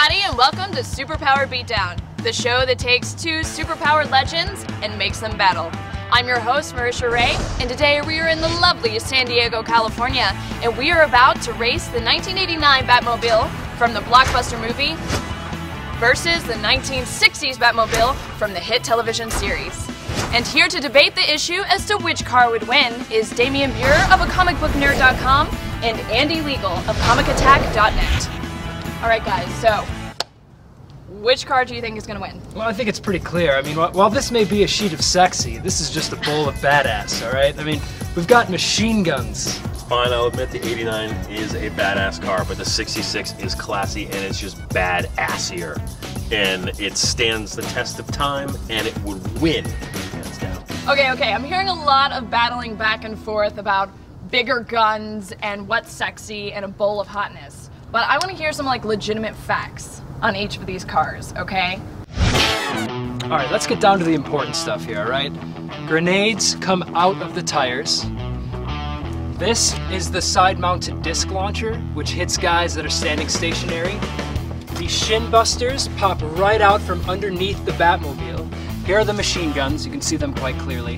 everybody, and welcome to Superpower Beatdown, the show that takes two superpowered legends and makes them battle. I'm your host, Marisha Ray, and today we are in the lovely San Diego, California, and we are about to race the 1989 Batmobile from the blockbuster movie versus the 1960s Batmobile from the hit television series. And here to debate the issue as to which car would win is Damian Buer of acomicbooknerd.com and Andy Legal of comicattack.net. Alright guys, so which car do you think is going to win? Well, I think it's pretty clear. I mean, while this may be a sheet of sexy, this is just a bowl of badass, alright? I mean, we've got machine guns. Fine, I'll admit the 89 is a badass car, but the 66 is classy and it's just badassier. And it stands the test of time and it would win, hands down. Okay, I'm hearing a lot of battling back and forth about bigger guns and what's sexy and a bowl of hotness. But I want to hear some like legitimate facts on each of these cars, okay? Alright, let's get down to the important stuff here, alright? Grenades come out of the tires. This is the side-mounted disc launcher, which hits guys that are standing stationary. These shin busters pop right out from underneath the Batmobile. Here are the machine guns, you can see them quite clearly.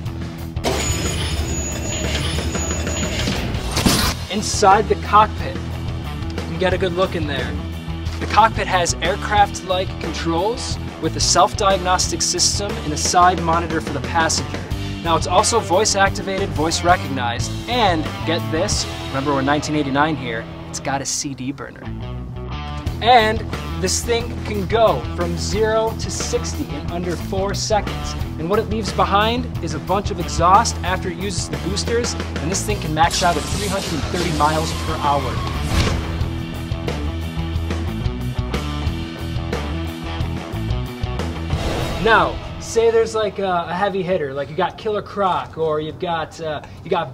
Inside the cockpit, you can get a good look in there. The cockpit has aircraft-like controls with a self-diagnostic system and a side monitor for the passenger. Now it's also voice-activated, voice-recognized, and get this, remember we're 1989 here, it's got a CD burner. And this thing can go from 0 to 60 in under 4 seconds. And what it leaves behind is a bunch of exhaust after it uses the boosters, and this thing can max out at 330 miles per hour. Now, say there's like a heavy hitter, like you got Killer Croc, or you got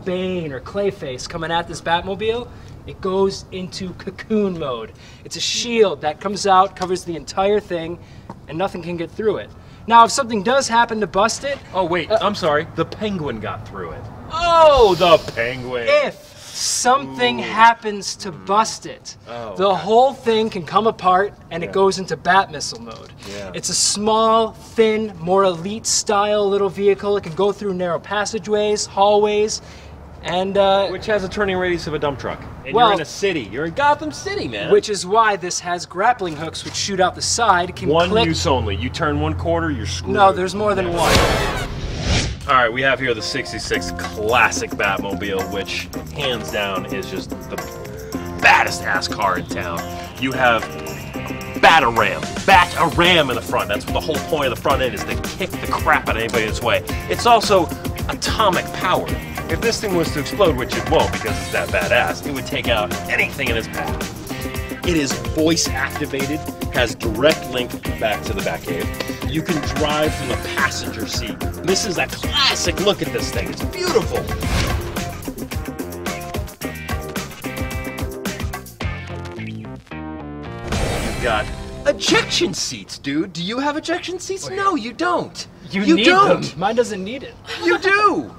Bane or Clayface coming at this Batmobile. It goes into cocoon mode. It's a shield that comes out, covers the entire thing, and nothing can get through it. Now, if something does happen to bust it... Oh wait, I'm sorry, the Penguin got through it. Oh, the Penguin! If something happens to bust it, the whole thing can come apart and it goes into Bat Missile mode. Yeah. It's a small, thin, more elite style little vehicle. It can go through narrow passageways, hallways, and which has a turning radius of a dump truck. And well, you're in a city. You're in Gotham City, man. Which is why this has grappling hooks which shoot out the side. Can one click. use only. You turn one quarter, you're screwed. No, there's more than one. Alright, we have here the 66 classic Batmobile, which hands down is just the baddest ass car in town. You have Bat-A-Ram in the front. That's what the whole point of the front end is, to kick the crap out of anybody in its way. It's also atomic power. If this thing was to explode, which it won't because it's that badass, it would take out anything in its path. It is voice activated, has direct link back to the Batcave. You can drive from the passenger seat. This is a classic look at this thing. It's beautiful. You've got ejection seats, dude. Do you have ejection seats? No, you don't. You need them. Mine doesn't need it. You do.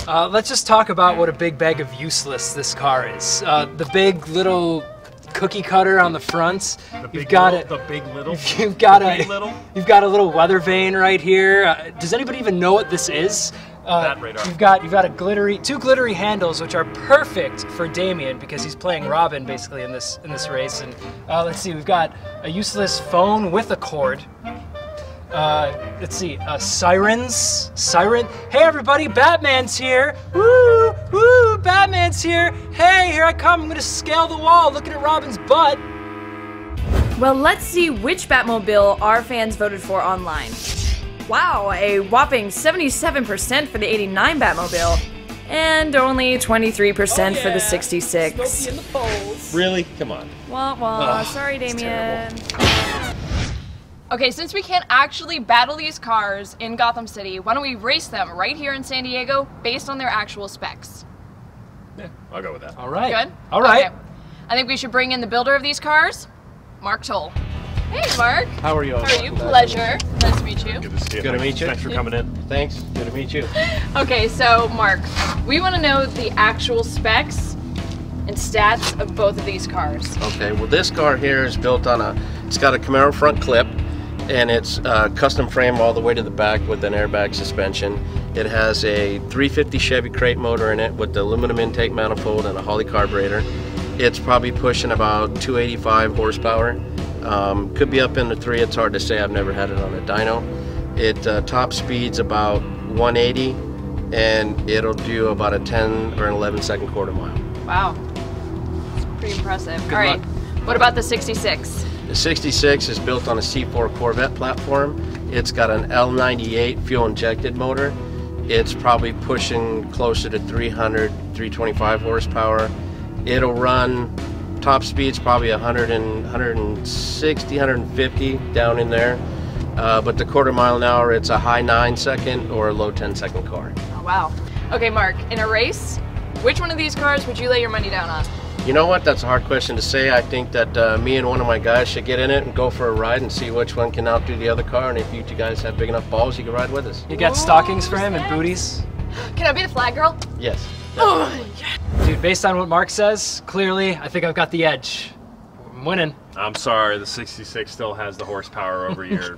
Let's just talk about what a big bag of useless this car is. The big little cookie cutter on the front. You've got a little weather vane right here. Does anybody even know what this is? Bat radar. You've got two glittery handles, which are perfect for Damian because he's playing Robin basically in this race. And let's see, we've got a useless phone with a cord. Let's see, siren. Hey everybody, Batman's here. Woo, woo, Batman's here. Hey, here I come. I'm gonna scale the wall looking at Robin's butt. Well, let's see which Batmobile our fans voted for online. Wow, a whopping 77% for the 89 Batmobile, and only 23% for the 66. In the polls. Really? Come on. Wah wah, sorry Damian. Okay, since we can't actually battle these cars in Gotham City, why don't we race them right here in San Diego based on their actual specs? Yeah, I'll go with that. All right. Good? All right. Okay. I think we should bring in the builder of these cars, Mark Toll. Hey, Mark. How are you all? How are you? Pleasure. Nice to meet you. Good to see you. Good to meet you. Thanks for coming in. Thanks. Good to meet you. Okay, so Mark, we want to know the actual specs and stats of both of these cars. Okay, well this car here is built on a It's got a Camaro front clip, and it's custom frame all the way to the back with an airbag suspension. It has a 350 Chevy crate motor in it with the aluminum intake manifold and a Holley carburetor. It's probably pushing about 285 horsepower. Could be up into 3, it's hard to say, I've never had it on a dyno. It top speed's about 180, and it'll do about a 10 or an 11-second quarter mile. Wow, it's pretty impressive. Good All right, luck. what about the 66? The 66 is built on a C4 Corvette platform. It's got an L98 fuel-injected motor. It's probably pushing closer to 300, 325 horsepower. It'll run, top speed's probably 160, 150 down in there. But the quarter mile an hour, it's a high 9-second or a low 10-second car. Oh, wow. Okay, Mark, in a race, which one of these cars would you lay your money down on? You know what? That's a hard question to say. I think that me and one of my guys should get in it and go for a ride and see which one can outdo the other car. And if you two guys have big enough balls, you can ride with us. You got stockings for him and booties? Can I be the flag girl? Yes. Oh, yeah. Dude, based on what Mark says, clearly, I think I've got the edge. I'm winning. I'm sorry, the 66 still has the horsepower over your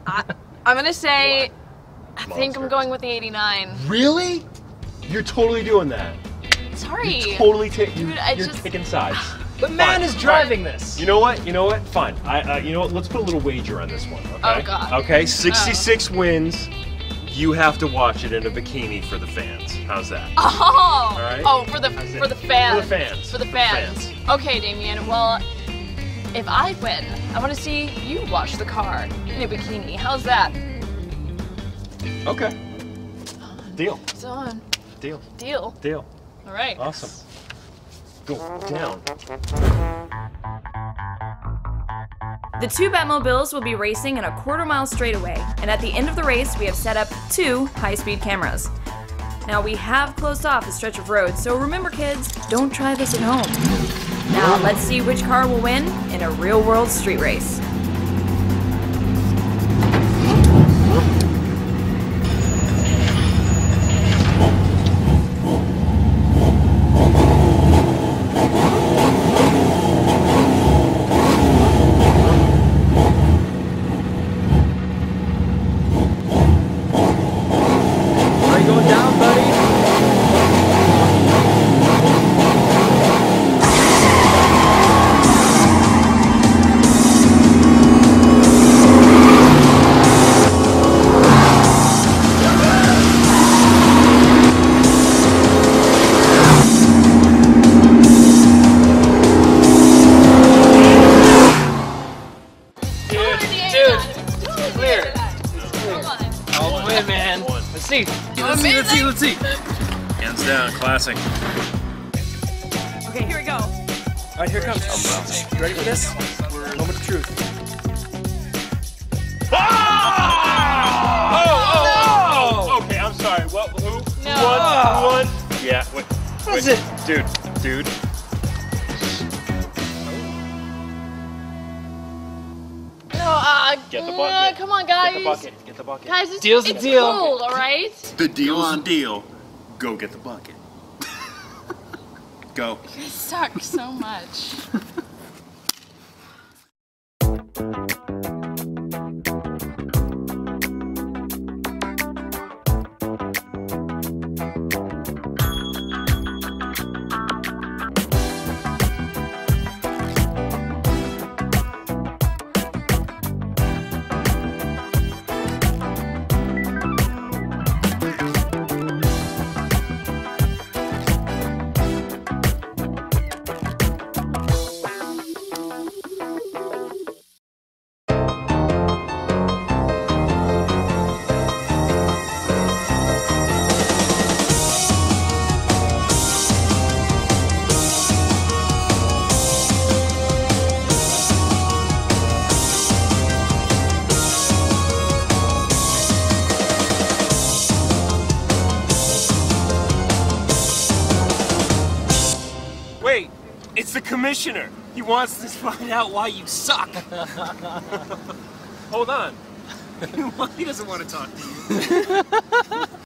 I'm gonna say, I think I'm monster. going with the 89. Really? You're totally doing that. Sorry. You're totally Dude, I you're just- taking sides. The man Fine, is driving this. You know what? You know what? Fine. You know what? Let's put a little wager on this one. Okay. Oh, God. Okay. 66 wins. You have to watch it in a bikini for the fans. How's that? Oh, right. oh, for the How's for it? the fans. For the fans. For the fans. Okay, Damien. Well, if I win, I want to see you wash the car in a bikini. How's that? Okay. Deal. So on. Deal. Deal. Deal. All right. Awesome. Go down. The two Batmobiles will be racing in a quarter-mile straightaway, and at the end of the race, we have set up 2 high-speed cameras. Now, we have closed off a stretch of road, so remember, kids, don't try this at home. Now, let's see which car will win in a real-world street race. Are you going down, buddy? Clear. All the way, man. Let's see. Let's see. Hands down. Classic. Okay, here we go. All right, here it comes. You ready for this? Moment of truth. Oh! Okay, I'm sorry. Well, who? No. Who won? Yeah. Wait. That's wait. it. Dude. No, Get the bucket. come on, guys. Get the bucket. Get the bucket. Guys, it's, Deal's a it's deal. cold, all right? The deal's a deal. Go get the bucket. Go. You suck so much. Wait, it's the commissioner. He wants to find out why you suck. Hold on. He doesn't want to talk to you.